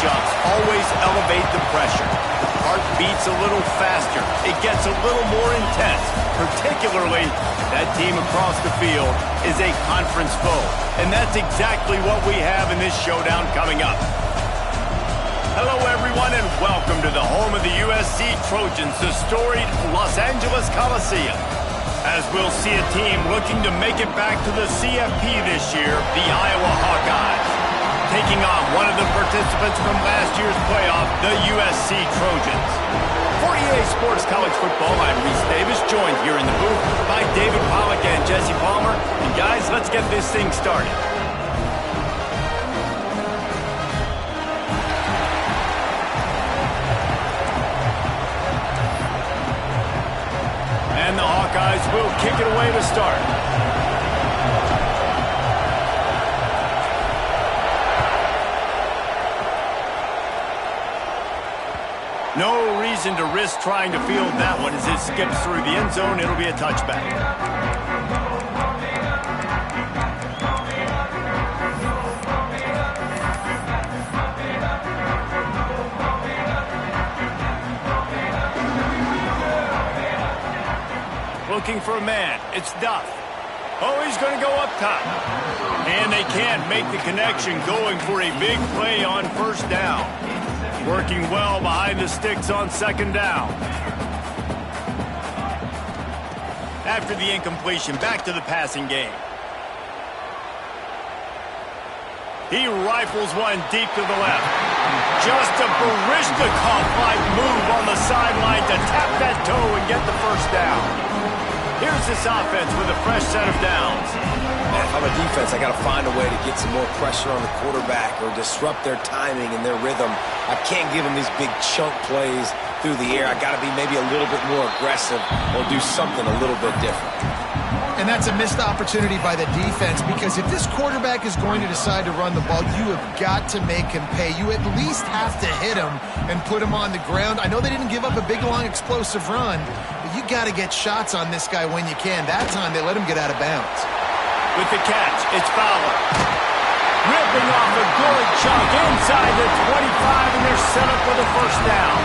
matchups always elevate the pressure. The heart beats a little faster. It gets a little more intense. Particularly, that team across the field is a conference foe. And that's exactly what we have in this showdown coming up. Hello, everyone, and welcome to the home of the USC Trojans, the storied Los Angeles Coliseum. As we'll see a team looking to make it back to the CFP this year, the Iowa Hawkeyes. Taking on one of the participants from last year's playoff, the USC Trojans. For EA Sports College Football, I'm Reese Davis, joined here in the booth by David Pollack and Jesse Palmer. And guys, let's get this thing started. And the Hawkeyes will kick it away to start. No reason to risk trying to field that one as it skips through the end zone. It'll be a touchback. Looking for a man. It's Duff. Oh, he's going to go up top. And they can't make the connection, going for a big play on first down. Working well behind the sticks on second down. After the incompletion, back to the passing game. He rifles one deep to the left. Just a Barishnikov-like move on the sideline to tap that toe and get the first down. Here's this offense with a fresh set of downs. Man, if I'm a defense, I got to find a way to get some more pressure on the quarterback or disrupt their timing and their rhythm. I can't give them these big chunk plays through the air. I got to be maybe a little bit more aggressive or do something a little bit different. And that's a missed opportunity by the defense, because if this quarterback is going to decide to run the ball, you have got to make him pay. You at least have to hit him and put him on the ground. I know they didn't give up a big, long, explosive run, but you got to get shots on this guy when you can. That time, they let him get out of bounds. With the catch, it's Fowler. Ripping off a good chunk inside the 25, and they're set up for the first down.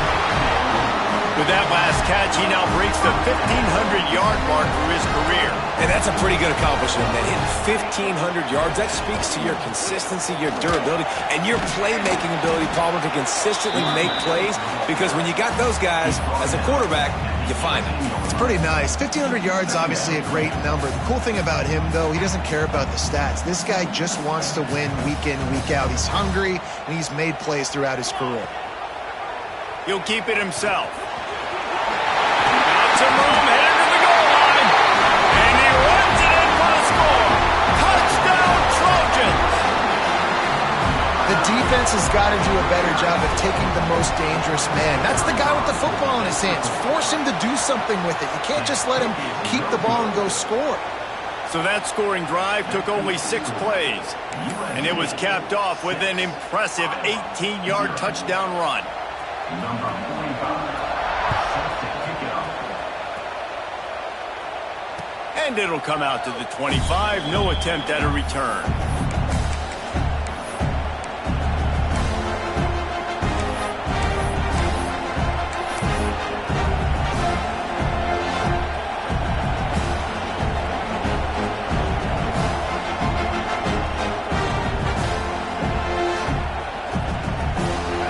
With that last catch, he now breaks the 1,500-yard mark for his career. And that's a pretty good accomplishment, man. Hitting 1,500 yards, that speaks to your consistency, your durability, and your playmaking ability, Palmer, to consistently make plays. Because when you got those guys as a quarterback, you find them. It's pretty nice. 1,500 yards, obviously a great number. The cool thing about him, though, he doesn't care about the stats. This guy just wants to win week in, week out. He's hungry, and he's made plays throughout his career. He'll keep it himself. Some room headed to the goal line, and he runs it in for the score. Touchdown, Trojans! The defense has got to do a better job of taking the most dangerous man. That's the guy with the football in his hands. Force him to do something with it. You can't just let him keep the ball and go score. So that scoring drive took only 6 plays, and it was capped off with an impressive 18-yard touchdown run. And it'll come out to the 25. No attempt at a return.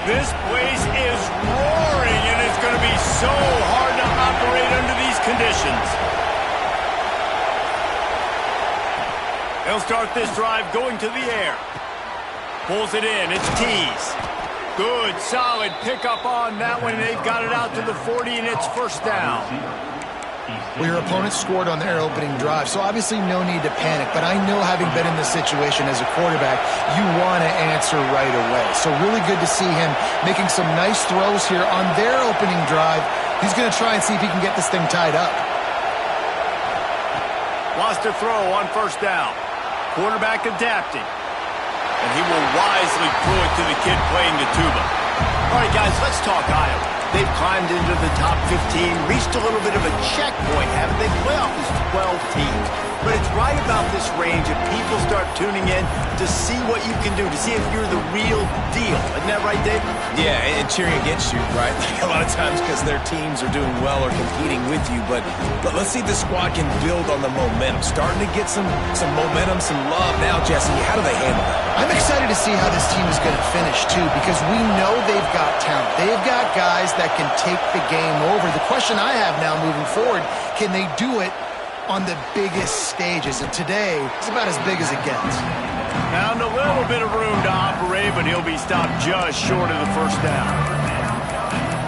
This place is roaring, and it's going to be so hard to operate under these conditions. They'll start this drive going to the air. Pulls it in. It's Tease. Good, solid pickup on that one. They've got it out to the 40, and it's first down. Well, your opponent scored on their opening drive, so obviously no need to panic. But I know, having been in this situation as a quarterback, you want to answer right away. So really good to see him making some nice throws here on their opening drive. He's going to try and see if he can get this thing tied up. Wants to throw on first down. Quarterback adapting. And he will wisely throw it to the kid playing the tuba. All right, guys, let's talk Iowa. They've climbed into the top 15, reached a little bit of a checkpoint, haven't they? Playoff is 12 teams. But it's right about this range if people start tuning in to see what you can do, to see if you're the real deal. Isn't that right, Dave? Yeah, and cheering against you, right? A lot of times because their teams are doing well or competing with you. But let's see if the squad can build on the momentum. Starting to get some momentum, some love now, Jesse. How do they handle that? I'm excited to see how this team is going to finish, too, because we know they've got talent. They've got guys that can take the game over. The question I have now moving forward, can they do it on the biggest stages? And today, it's about as big as it gets. Found a little bit of room to operate, but he'll be stopped just short of the first down.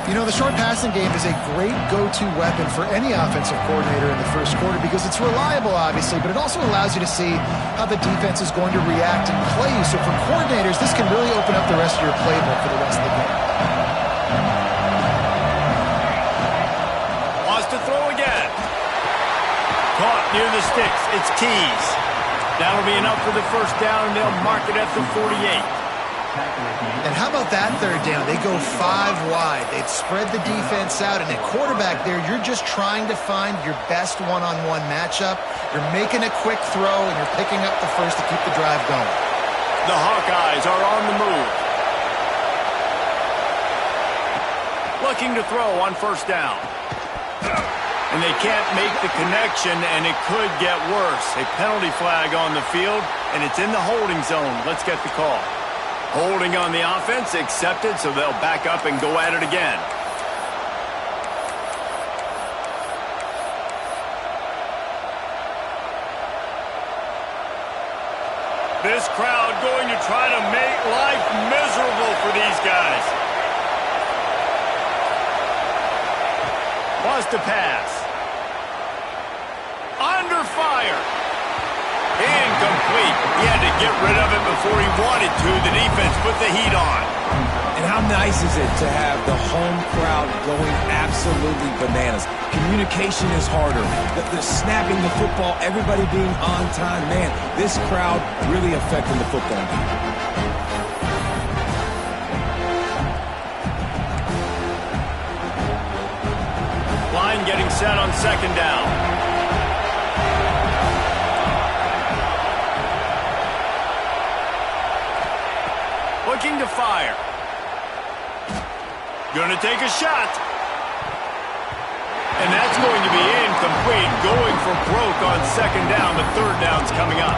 You know, the short passing game is a great go-to weapon for any offensive coordinator in the first quarter because it's reliable, obviously, but it also allows you to see how the defense is going to react and play you. So for coordinators, this can really open up the rest of your playbook for the rest of the game. Wants to throw again. Caught near the sticks. It's Keys. That'll be enough for the first down, and they'll mark it at the 48. And how about that third down? They go 5 wide. They've spread the defense out, and at quarterback there, you're just trying to find your best one-on-one matchup. You're making a quick throw, and you're picking up the first to keep the drive going. The Hawkeyes are on the move. Looking to throw on first down. And they can't make the connection, and it could get worse. A penalty flag on the field, and it's in the holding zone. Let's get the call. Holding on the offense, accepted, so they'll back up and go at it again. This crowd going to try to make life miserable for these guys. Wants to pass. Under fire. Incomplete. He had to get rid of it before he wanted to. The defense put the heat on. And how nice is it to have the home crowd going absolutely bananas? Communication is harder. The snapping the football, everybody being on time. Man, this crowd really affecting the football game. Line getting set on second down. Looking to fire. Gonna take a shot. And that's going to be incomplete. Going for broke on second down. The third down's coming up.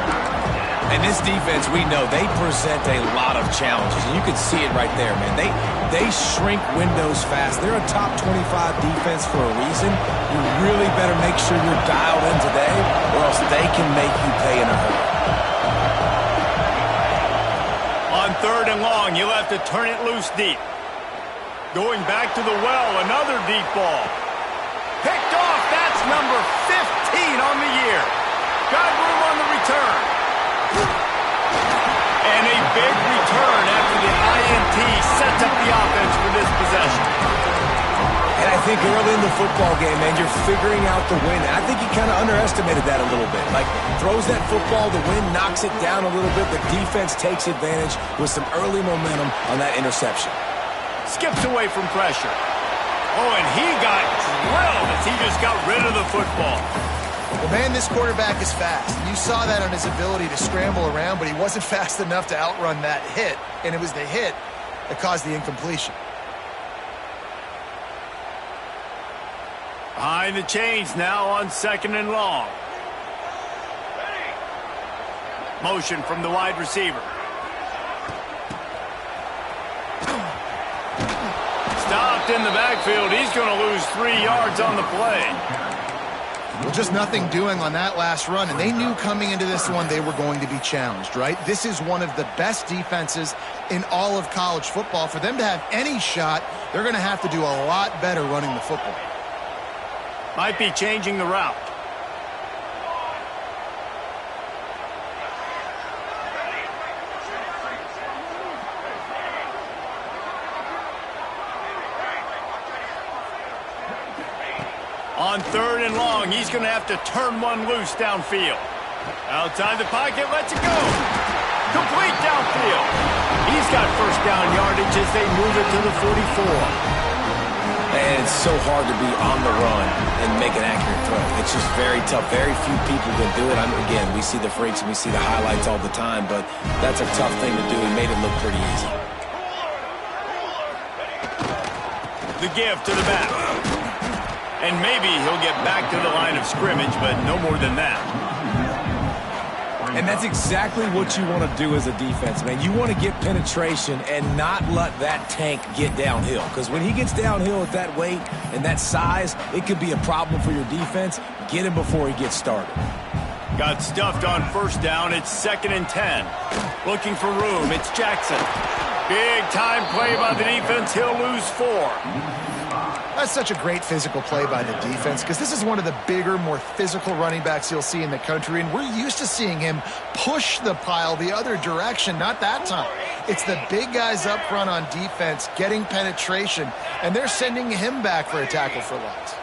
And this defense, we know, they present a lot of challenges. And you can see it right there, man. They shrink windows fast. They're a top 25 defense for a reason. You really better make sure you're dialed in today, or else they can make you pay in a hurry. On third and long, you'll have to turn it loose deep. Going back to the well, another deep ball. Picked off, that's number 15 on the year. Got room on the return. And a big return after the INT sets up the offense for this possession. And I think early in the football game, man, you're figuring out the wind. I think he kind of underestimated that a little bit. Like, throws that football, the wind knocks it down a little bit. The defense takes advantage with some early momentum on that interception. Skips away from pressure. Oh, and he got drilled as he just got rid of the football. Well, man, this quarterback is fast. You saw that on his ability to scramble around, but he wasn't fast enough to outrun that hit. And it was the hit that caused the incompletion. Behind the chains now on second and long. Motion from the wide receiver. Stopped in the backfield. He's going to lose 3 yards on the play. Well, just nothing doing on that last run, and they knew coming into this one they were going to be challenged, right? This is one of the best defenses in all of college football. For them to have any shot, they're going to have to do a lot better running the football. Might be changing the route. On third and long, he's going to have to turn one loose downfield. Outside the pocket, lets it go. Complete downfield. He's got first down yardage as they move it to the 44. And it's so hard to be on the run and make an accurate throw. It's just very tough. Very few people can do it. Again, we see the freaks and we see the highlights all the time, but that's a tough thing to do. He made it look pretty easy. The give to the back. And maybe he'll get back to the line of scrimmage, but no more than that. And that's exactly what you want to do as a defense, man. You want to get penetration and not let that tank get downhill. Because when he gets downhill at that weight and that size, it could be a problem for your defense. Get him before he gets started. Got stuffed on first down. It's 2nd and 10. Looking for room. It's Jackson. Big time play by the defense. He'll lose 4. That's such a great physical play by the defense because this is one of the bigger, more physical running backs you'll see in the country, and we're used to seeing him push the pile the other direction. Not that time. It's the big guys up front on defense getting penetration, and they're sending him back for a tackle for loss.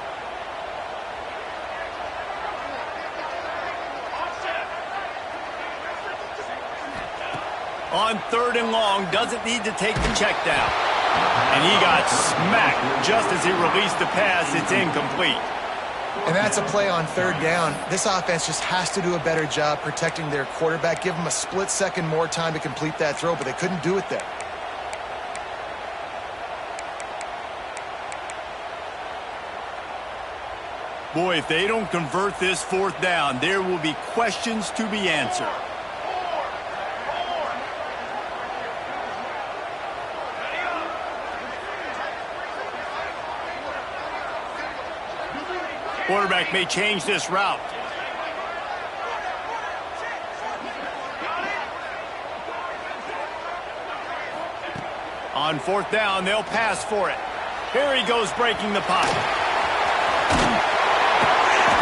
On 3rd and long, doesn't need to take the check down. And he got smacked just as he released the pass. It's incomplete. And that's a play on 3rd down. This offense just has to do a better job protecting their quarterback. Give him a split second more time to complete that throw, but they couldn't do it there. Boy, if they don't convert this 4th down, there will be questions to be answered. Quarterback may change this route. On 4th down, they'll pass for it. Here he goes breaking the pocket.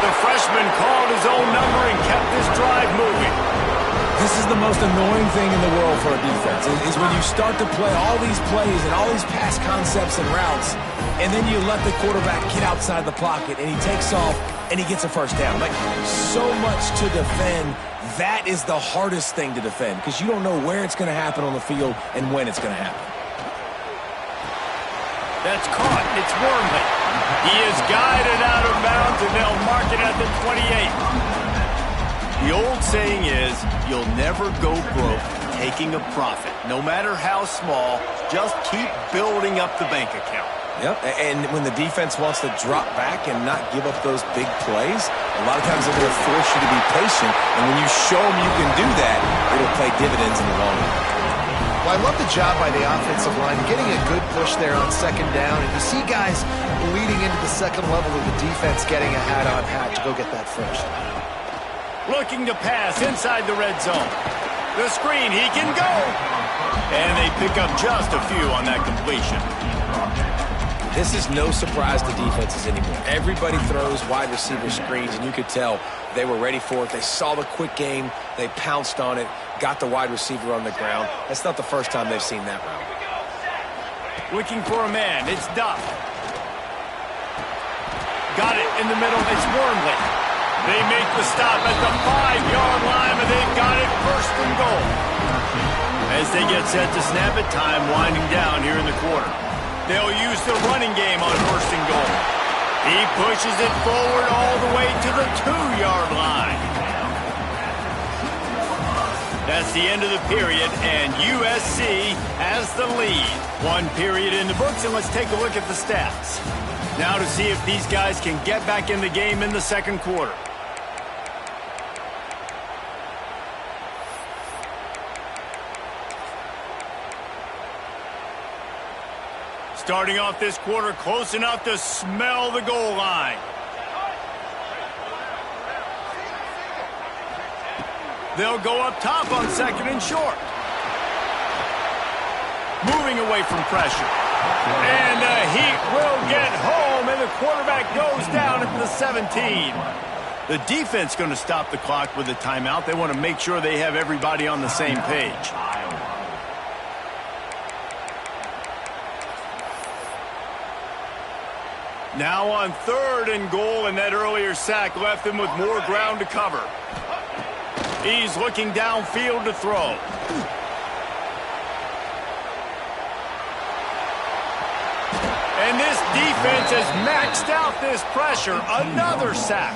The freshman called his own number and kept this drive moving. This is the most annoying thing in the world for a defense, is when you start to play all these plays and all these pass concepts and routes, and then you let the quarterback get outside the pocket, and he takes off, and he gets a first down. Like, so much to defend. That is the hardest thing to defend, because you don't know where it's going to happen on the field and when it's going to happen. That's caught. It's Wormley. He is guided out of bounds, and they'll mark it at the 28. The old saying is, you'll never go broke taking a profit. No matter how small, just keep building up the bank account. Yep, and when the defense wants to drop back and not give up those big plays, a lot of times they're going to force you to be patient, and when you show them you can do that, it'll pay dividends in the long run. Well, I love the job by the offensive line, getting a good push there on 2nd down, and you see guys bleeding into the second level of the defense getting a hat-on-hat to go get that first. Looking to pass inside the red zone. The screen, he can go! And they pick up just a few on that completion. This is no surprise to defenses anymore. Everybody throws wide receiver screens, and you could tell they were ready for it. They saw the quick game. They pounced on it, got the wide receiver on the ground. That's not the first time they've seen that route. Looking for a man. It's Duff. Got it in the middle. It's Wormley. They make the stop at the 5-yard line, and they've got it 1st and goal. As they get set to snap it, time winding down here in the quarter. They'll use the running game on 1st and goal. He pushes it forward all the way to the 2-yard line. That's the end of the period, and USC has the lead. 1 period in the books, and let's take a look at the stats. Now to see if these guys can get back in the game in the 2nd quarter. Starting off this quarter close enough to smell the goal line. They'll go up top on 2nd and short. Moving away from pressure. And the Heat will get home, and the quarterback goes down at the 17. The defense going to stop the clock with a timeout. They want to make sure they have everybody on the same page. Now on 3rd and goal, and that earlier sack left him with more ground to cover. He's looking downfield to throw. And And this defense has maxed out this pressure. Another sack.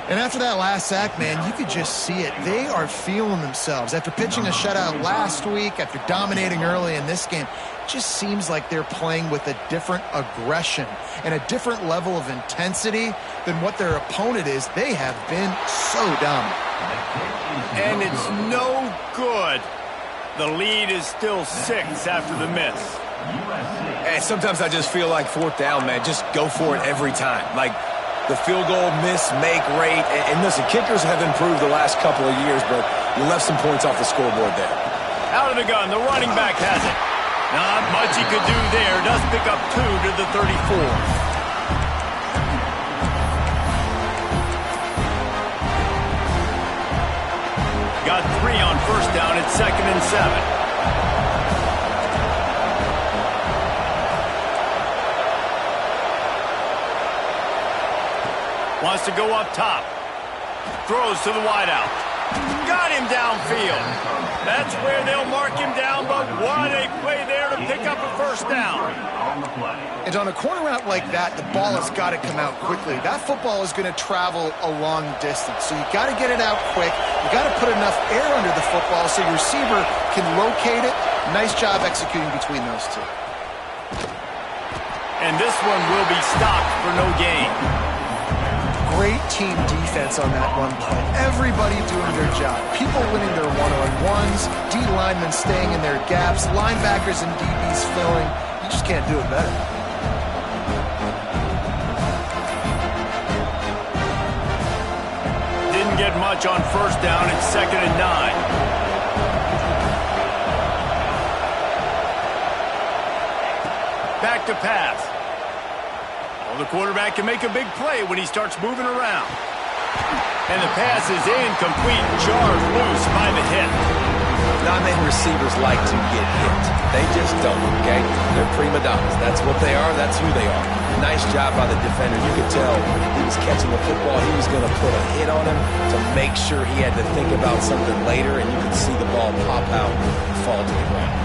And after that last sack, man, you could just see it. They are feeling themselves. After pitching a shutout last week, after dominating early in this game, it just seems like they're playing with a different aggression and a different level of intensity than what their opponent is. They have been so dominant. And it's no good. The lead is still 6 after the miss. And sometimes I just feel like fourth down, man, just go for it every time. Like, the field goal miss, make rate. And listen, kickers have improved the last couple of years, but you left some points off the scoreboard there. Out of the gun, the running back has it. Not much he could do there. Does pick up 2 to the 34. Got 3 on first down at 2nd and 7. Wants to go up top. Throws to the wideout. Got him downfield. That's where they'll mark him down, but what a play there to pick up a first down. And on a corner route like that, the ball has got to come out quickly. That football is going to travel a long distance, so you got to get it out quick. You got to put enough air under the football so your receiver can locate it. Nice job executing between those two. And this one will be stopped for no gain. Great team defense on that one play. Everybody doing their job. People winning their one-on-ones, D linemen staying in their gaps, linebackers and DBs filling. You just can't do it better. Didn't get much on first down at 2nd and 9. Back to pass. The quarterback can make a big play when he starts moving around. And the pass is incomplete, jarred loose by the hit. Not many receivers like to get hit. They just don't, okay? They're prima donnas. That's what they are. That's who they are. Nice job by the defender. You could tell he was catching the football. He was going to put a hit on him to make sure he had to think about something later, and you could see the ball pop out and fall to the ground.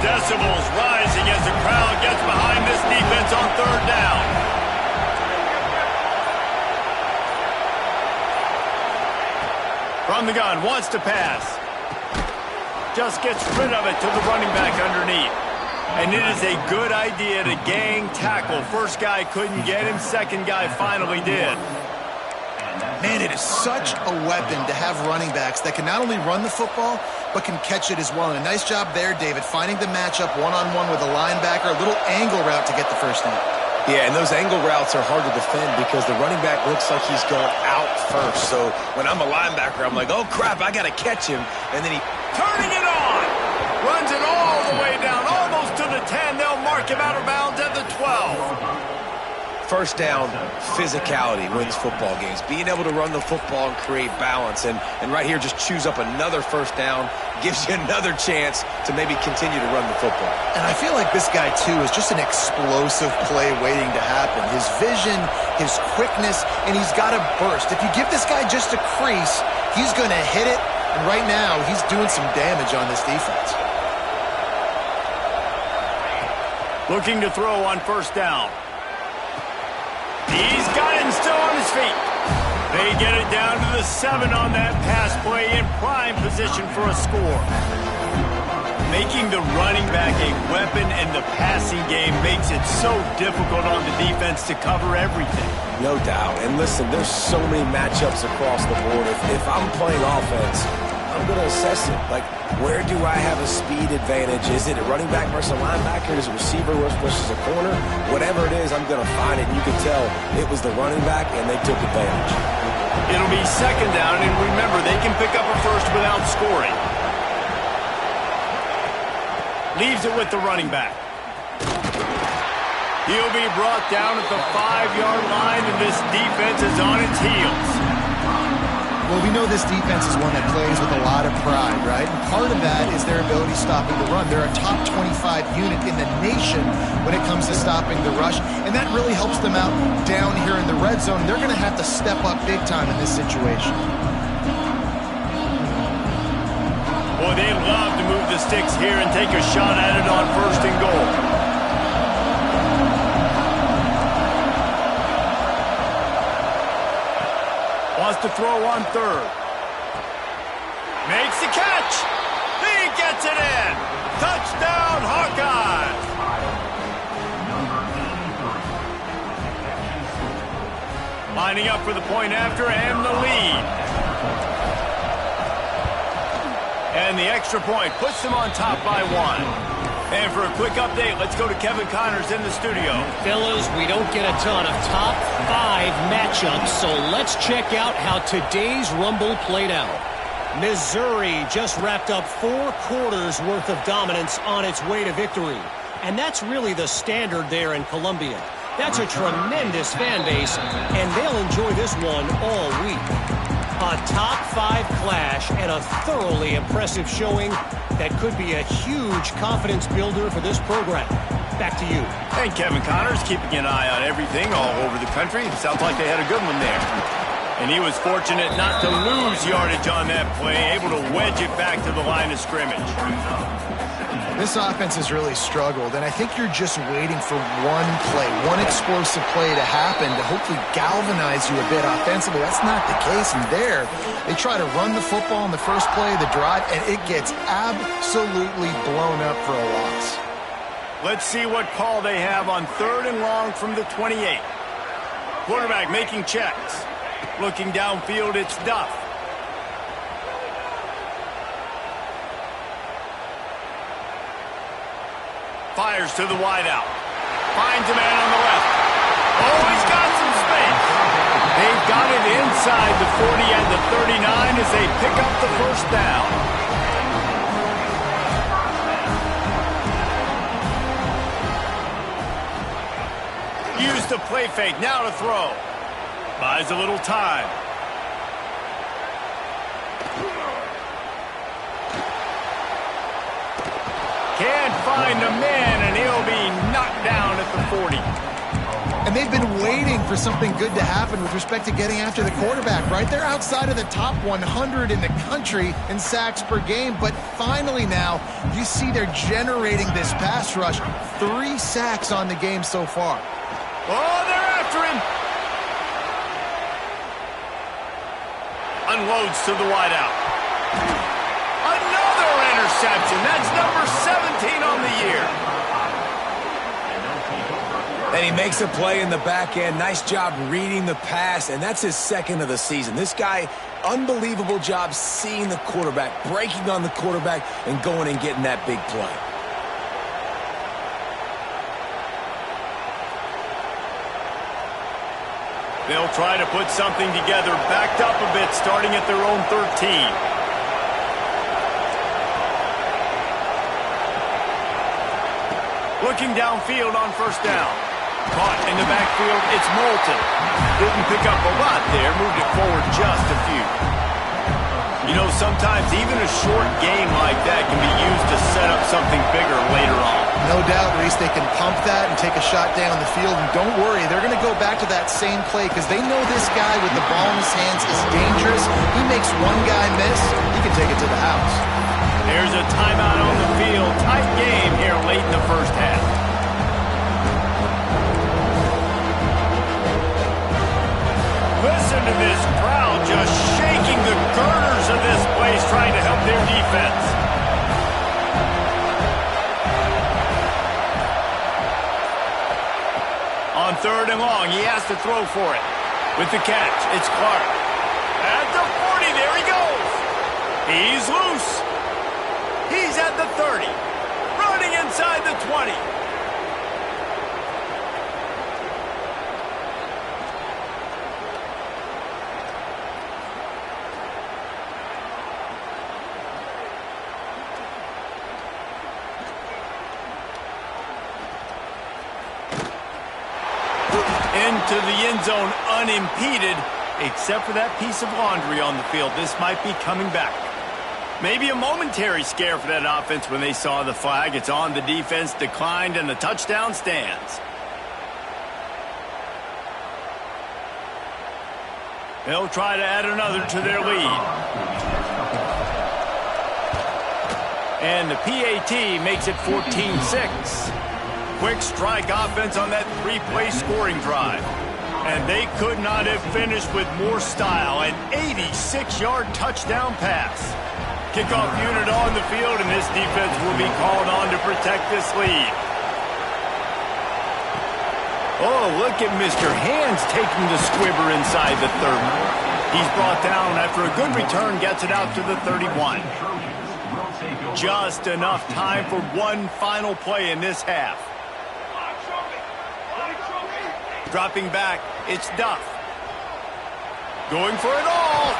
Decibels rising as the crowd gets behind this defense on 3rd down. From the gun, wants to pass. Just gets rid of it to the running back underneath. And it is a good idea to gang tackle. First guy couldn't get him, second guy finally did. Man, it is such a weapon to have running backs that can not only run the football, but can catch it as well. And a nice job there, David, finding the matchup one-on-one with a linebacker, a little angle route to get the first down. Yeah, and those angle routes are hard to defend because the running back looks like he's going out first. So when I'm a linebacker, I'm like, oh, crap, I got to catch him. And then he turning it on. Runs it all the way down, almost to the 10. They'll mark him out of bounds at the 12. First down, physicality wins football games. Being able to run the football and create balance. And right here, just choose up another first down, gives you another chance to maybe continue to run the football. And I feel like this guy, too, is just an explosive play waiting to happen. His vision, his quickness, and he's got a burst. If you give this guy just a crease, he's going to hit it. And right now, he's doing some damage on this defense. Looking to throw on first down. He's got it and still on his feet. They get it down to the 7 on that pass play in prime position for a score. Making the running back a weapon in the passing game makes it so difficult on the defense to cover everything. No doubt. And listen, there's so many matchups across the board. If I'm playing offense, I'm going to assess it. Like, where do I have a speed advantage? Is it a running back versus a linebacker? Is it a receiver versus a corner? Whatever it is, I'm going to find it. And you can tell it was the running back, and they took advantage. It'll be second down, and remember, they can pick up a first without scoring. Leaves it with the running back. He'll be brought down at the 5-yard line, and this defense is on its heels. Well, we know this defense is one that plays with a lot of pride, right? And part of that is their ability stopping the run. They're a top 25 unit in the nation when it comes to stopping the rush, and that really helps them out down here in the red zone. They're going to have to step up big time in this situation. Boy, they love to move the sticks here and take a shot at it on 1st and goal. Wants to throw on 3rd. Makes the catch. He gets it in. Touchdown, Hawkeyes. Lining up for the point after and the lead. And the extra point puts them on top by 1. And for a quick update, let's go to Kevin Connors in the studio. Fellas, we don't get a ton of top 5 matchups, so let's check out how today's Rumble played out. Missouri just wrapped up 4 quarters worth of dominance on its way to victory. And that's really the standard there in Columbia. That's a tremendous fan base, and they'll enjoy this one all week. A top 5 clash and a thoroughly impressive showing that could be a huge confidence builder for this program. Back to you. And Kevin Connors keeping an eye on everything all over the country. Sounds like they had a good one there. And he was fortunate not to lose yardage on that play, able to wedge it back to the line of scrimmage. This offense has really struggled, and I think you're just waiting for one play, one explosive play to happen to hopefully galvanize you a bit offensively. That's not the case, and there, they try to run the football in the first play of the drive, and it gets absolutely blown up for a loss. Let's see what call they have on 3rd and long from the 28. Quarterback making checks. Looking downfield, it's Duff. Fires to the wideout. Finds a man on the left. Oh, he's got some space. They've got it inside the 40 and the 39 as they pick up the 1st down. Use the play fake. Now to throw. Buys a little time. Can't find a man, and he'll be knocked down at the 40. And they've been waiting for something good to happen with respect to getting after the quarterback, right? They're outside of the top 100 in the country in sacks per game, but finally now you see they're generating this pass rush. 3 sacks on the game so far. Oh, they're after him. Unloads to the wideout. Another interception. That's number 17 on the year. And he makes a play in the back end. Nice job reading the pass, and that's his 2nd of the season. This guy, unbelievable job seeing the quarterback, breaking on the quarterback, and going and getting that big play. They'll try to put something together, backed up a bit, starting at their own 13. Looking downfield on 1st down. Caught in the backfield, it's Moulton. Didn't pick up a lot there, moved it forward just a few. You know, sometimes even a short game like that can be used to set up something bigger later on. No doubt, Reese, they can pump that and take a shot down the field. And don't worry, they're going to go back to that same play because they know this guy with the ball in his hands is dangerous. He makes one guy miss, he can take it to the house. There's a timeout on the field. Tight game here late in the 1st half. Listen to this crowd just shaking the girders of this place, trying to help their defense. On 3rd and long, he has to throw for it. With the catch, it's Clark. At the 40, there he goes. He's loose. He's at the 30. Running inside the 20. Into the end zone unimpeded, except for that piece of laundry on the field. This might be coming back. Maybe a momentary scare for that offense when they saw the flag. It's on, the defense declined, and the touchdown stands. They'll try to add another to their lead. And the PAT makes it 14-6. Quick strike offense on that three-play scoring drive. And they could not have finished with more style. An 86-yard touchdown pass. Kickoff unit on the field, and this defense will be called on to protect this lead. Oh, look at Mr. Hands taking the squibber inside the 30. He's brought down after a good return, gets it out to the 31. Just enough time for one final play in this half. Dropping back, it's Duff. Going for it all.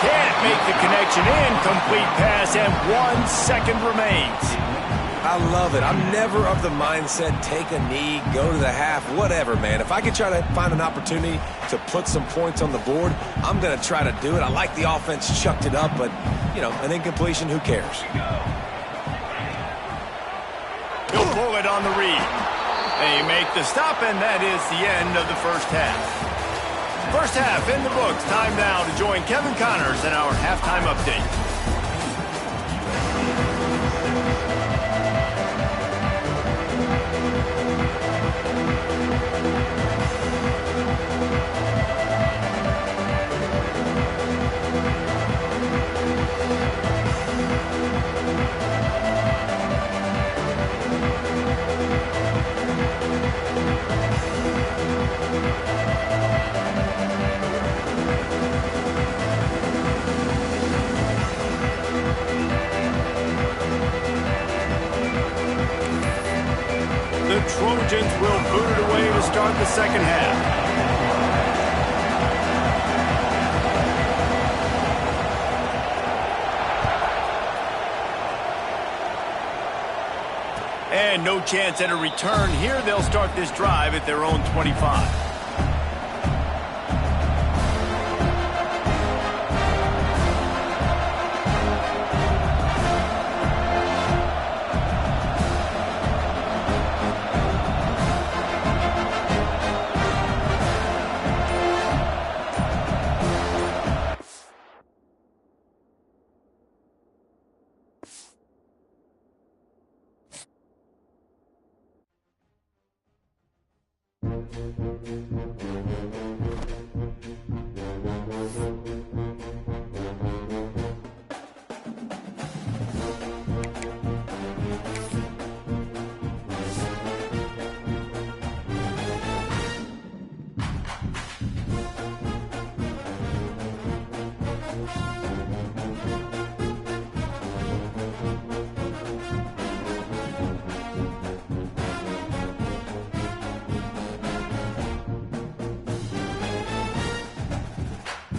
Can't make the connection. Incomplete pass, and 1 second remains. I love it. I'm never of the mindset, take a knee, go to the half, whatever, man. If I can try to find an opportunity to put some points on the board, I'm going to try to do it. I like the offense chucked it up, but, you know, an incompletion, who cares? He'll pull it on the read. They make the stop, and that is the end of the first half. First half in the books. Time now to join Kevin Connors in our halftime update. The Trojans will boot it away to start the second half. And no chance at a return here. They'll start this drive at their own 25.